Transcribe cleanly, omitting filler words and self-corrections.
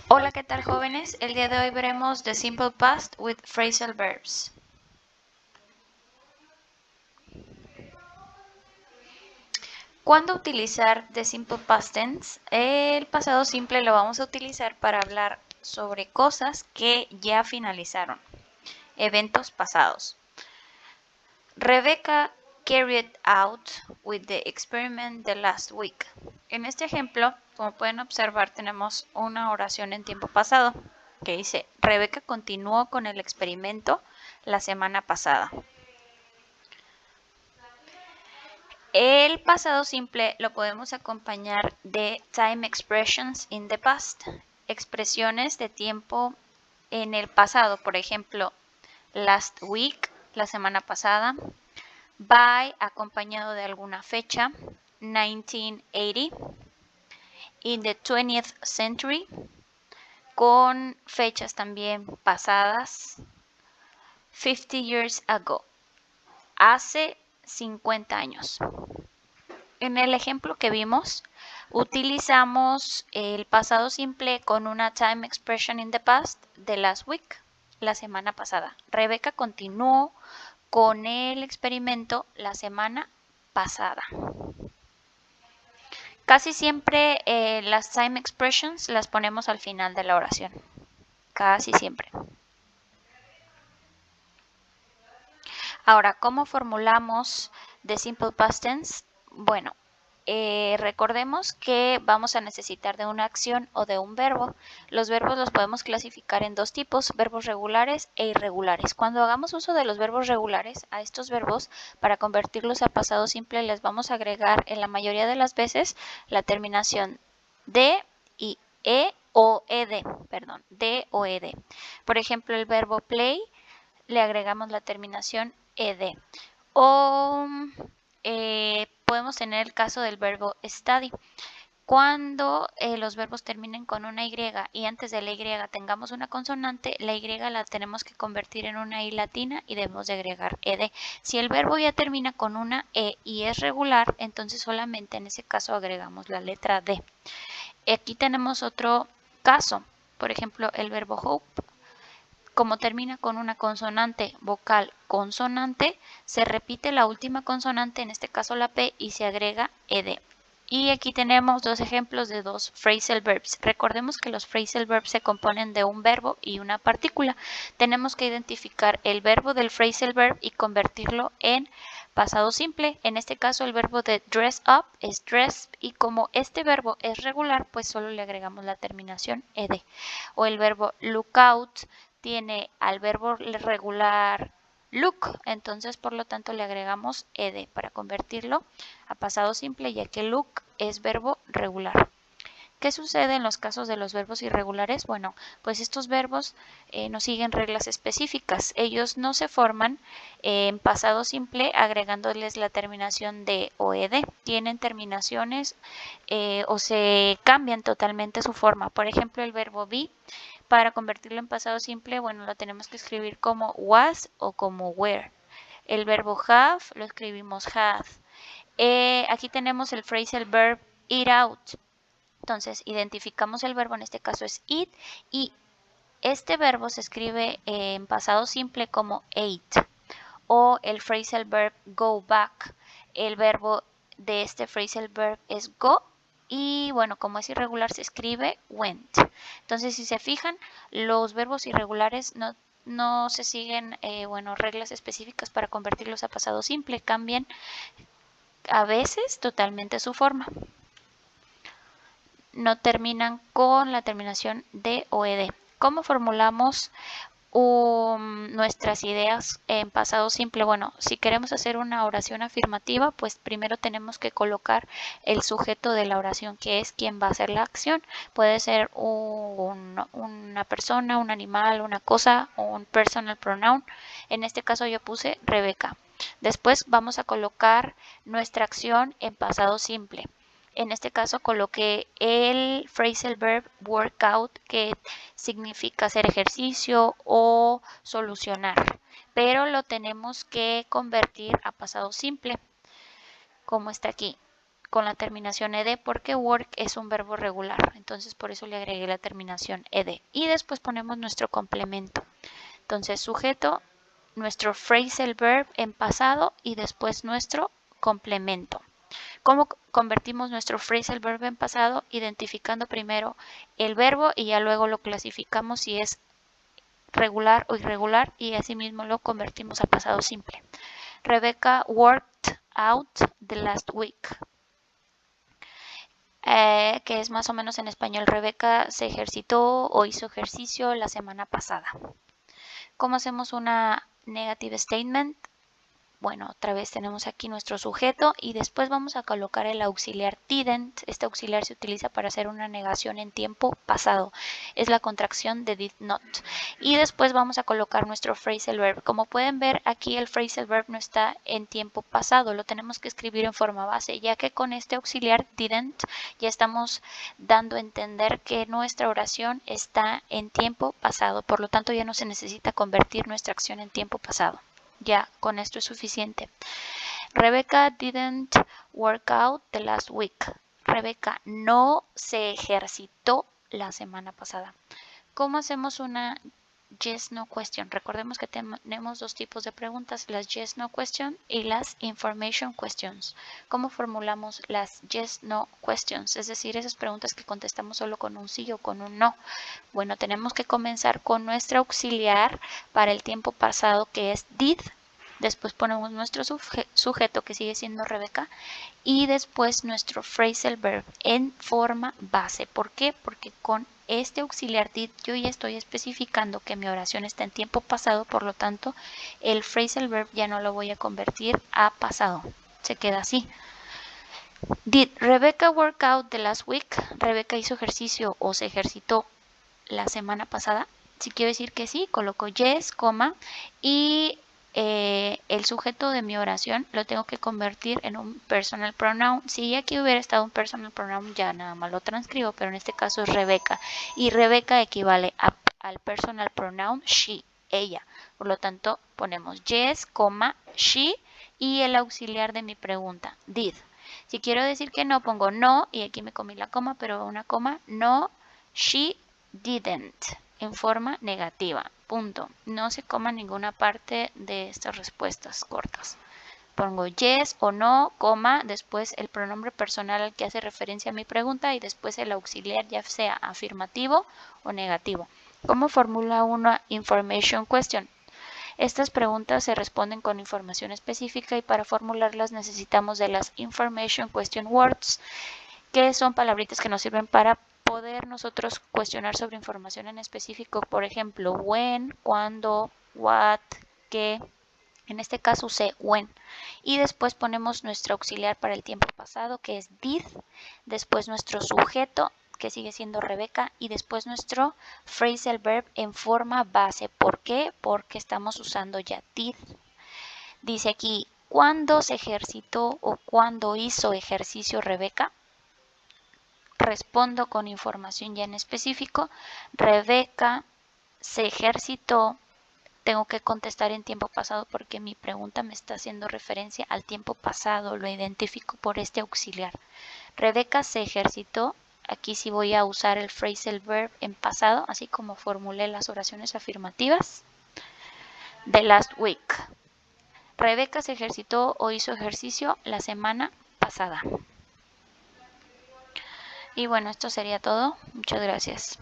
Hola, ¿qué tal, jóvenes? El día de hoy veremos the simple past with phrasal verbs. ¿Cuándo utilizar the simple past tense? El pasado simple lo vamos a utilizar para hablar sobre cosas que ya finalizaron, eventos pasados. Rebecca carried out with the experiment the last week. En este ejemplo, como pueden observar, tenemos una oración en tiempo pasado que dice: Rebecca continuó con el experimento la semana pasada. El pasado simple lo podemos acompañar de time expressions in the past, expresiones de tiempo en el pasado, por ejemplo, last week, la semana pasada, by acompañado de alguna fecha, 1980, in the 20th century, con fechas también pasadas, 50 years ago, hace 50 años. En el ejemplo que vimos, utilizamos el pasado simple con una time expression in the past de last week, la semana pasada. Rebecca continuó con el experimento la semana pasada. Casi siempre las time expressions las ponemos al final de la oración. Casi siempre. Ahora, ¿cómo formulamos the simple past tense? Bueno, recordemos que vamos a necesitar de una acción o de un verbo. Los verbos los podemos clasificar en dos tipos: verbos regulares e irregulares. Cuando hagamos uso de los verbos regulares, a estos verbos, para convertirlos a pasado simple, les vamos a agregar en la mayoría de las veces la terminación de y o ed, perdón, de o ed. Por ejemplo, el verbo play le agregamos la terminación ed. O podemos tener el caso del verbo study. Cuando los verbos terminen con una Y y antes de la Y tengamos una consonante, la Y la tenemos que convertir en una I latina y debemos de agregar ed. Si el verbo ya termina con una E y es regular, entonces solamente en ese caso agregamos la letra D. Aquí tenemos otro caso, por ejemplo, el verbo hope. Como termina con una consonante vocal consonante, se repite la última consonante, en este caso la P, y se agrega ed. Y aquí tenemos dos ejemplos de dos phrasal verbs. Recordemos que los phrasal verbs se componen de un verbo y una partícula. Tenemos que identificar el verbo del phrasal verb y convertirlo en pasado simple. En este caso el verbo de dress up es dress, y como este verbo es regular, pues solo le agregamos la terminación ed. O el verbo look out tiene al verbo regular look, entonces por lo tanto le agregamos ed para convertirlo a pasado simple, ya que look es verbo regular. ¿Qué sucede en los casos de los verbos irregulares? Bueno, pues estos verbos no siguen reglas específicas. Ellos no se forman en pasado simple agregándoles la terminación de o ed. Tienen terminaciones o se cambian totalmente su forma. Por ejemplo, el verbo be, para convertirlo en pasado simple, bueno, lo tenemos que escribir como was o como were. El verbo have lo escribimos had. Aquí tenemos el phrasal verb eat out. Entonces, identificamos el verbo, en este caso es eat, y este verbo se escribe en pasado simple como ate. O el phrasal verb go back. El verbo de este phrasal verb es go, y bueno, como es irregular se escribe went. Entonces, si se fijan, los verbos irregulares no se siguen reglas específicas para convertirlos a pasado simple, cambian a veces totalmente su forma. No terminan con la terminación de o ed. ¿Cómo formulamos nuestras ideas en pasado simple? Bueno, si queremos hacer una oración afirmativa, pues primero tenemos que colocar el sujeto de la oración, que es quien va a hacer la acción. Puede ser una persona, un animal, una cosa, o un personal pronoun. En este caso yo puse Rebeca. Después vamos a colocar nuestra acción en pasado simple. En este caso coloqué el phrasal verb workout, que significa hacer ejercicio o solucionar, pero lo tenemos que convertir a pasado simple, como está aquí. con la terminación ed porque work es un verbo regular, entonces por eso le agregué la terminación ed. Y después ponemos nuestro complemento. Entonces sujeto, nuestro phrasal verb en pasado y después nuestro complemento. ¿Cómo convertimos nuestro phrasal verb en pasado? Identificando primero el verbo y ya luego lo clasificamos si es regular o irregular y asimismo lo convertimos a pasado simple. Rebecca worked out the last week. Que es más o menos en español, Rebeca se ejercitó o hizo ejercicio la semana pasada. ¿Cómo hacemos una negative statement? Bueno, otra vez tenemos aquí nuestro sujeto y después vamos a colocar el auxiliar didn't. Este auxiliar se utiliza para hacer una negación en tiempo pasado. Es la contracción de did not. Y después vamos a colocar nuestro phrasal verb. Como pueden ver, aquí el phrasal verb no está en tiempo pasado. Lo tenemos que escribir en forma base, ya que con este auxiliar didn't ya estamos dando a entender que nuestra oración está en tiempo pasado. Por lo tanto, ya no se necesita convertir nuestra acción en tiempo pasado. Ya, con esto es suficiente. Rebecca didn't work out the last week. Rebecca no se ejercitó la semana pasada. ¿Cómo hacemos una yes no question? Recordemos que tenemos dos tipos de preguntas, las yes no question y las information questions. ¿Cómo formulamos las yes no questions? Es decir, esas preguntas que contestamos solo con un sí o con un no. Bueno, tenemos que comenzar con nuestro auxiliar para el tiempo pasado que es did. Después ponemos nuestro sujeto que sigue siendo Rebeca y después nuestro phrasal verb en forma base. ¿Por qué? Porque con este auxiliar did yo ya estoy especificando que mi oración está en tiempo pasado, por lo tanto el phrasal verb ya no lo voy a convertir a pasado. Se queda así. Did Rebecca work out the last week? Rebeca hizo ejercicio o se ejercitó la semana pasada. Si quiero decir que sí, coloco yes, coma, y el sujeto de mi oración lo tengo que convertir en un personal pronoun. Si aquí hubiera estado un personal pronoun, ya nada más lo transcribo, pero en este caso es Rebeca. Y Rebeca equivale al personal pronoun she, ella. Por lo tanto, ponemos yes, coma, she y el auxiliar de mi pregunta, did. Si quiero decir que no, pongo no, y aquí me comí la coma, pero una coma, no, she didn't, en forma negativa, punto. No se coma ninguna parte de estas respuestas cortas. Pongo yes o no, coma, después el pronombre personal al que hace referencia a mi pregunta y después el auxiliar ya sea afirmativo o negativo. ¿Cómo formula una information question? Estas preguntas se responden con información específica y para formularlas necesitamos de las information question words, que son palabritas que nos sirven para poder nosotros cuestionar sobre información en específico. Por ejemplo, when, cuándo, what, qué. En este caso usé when. Y después ponemos nuestro auxiliar para el tiempo pasado, que es did. Después nuestro sujeto, que sigue siendo Rebeca. Y después nuestro phrasal verb en forma base. ¿Por qué? Porque estamos usando ya did. Dice aquí, ¿cuándo se ejercitó o cuándo hizo ejercicio Rebeca? Respondo con información ya en específico. Rebeca se ejercitó. Tengo que contestar en tiempo pasado porque mi pregunta me está haciendo referencia al tiempo pasado. Lo identifico por este auxiliar. Rebeca se ejercitó. Aquí sí voy a usar el phrasal verb en pasado, así como formulé las oraciones afirmativas. The last week. Rebeca se ejercitó o hizo ejercicio la semana pasada. Y bueno, esto sería todo. Muchas gracias.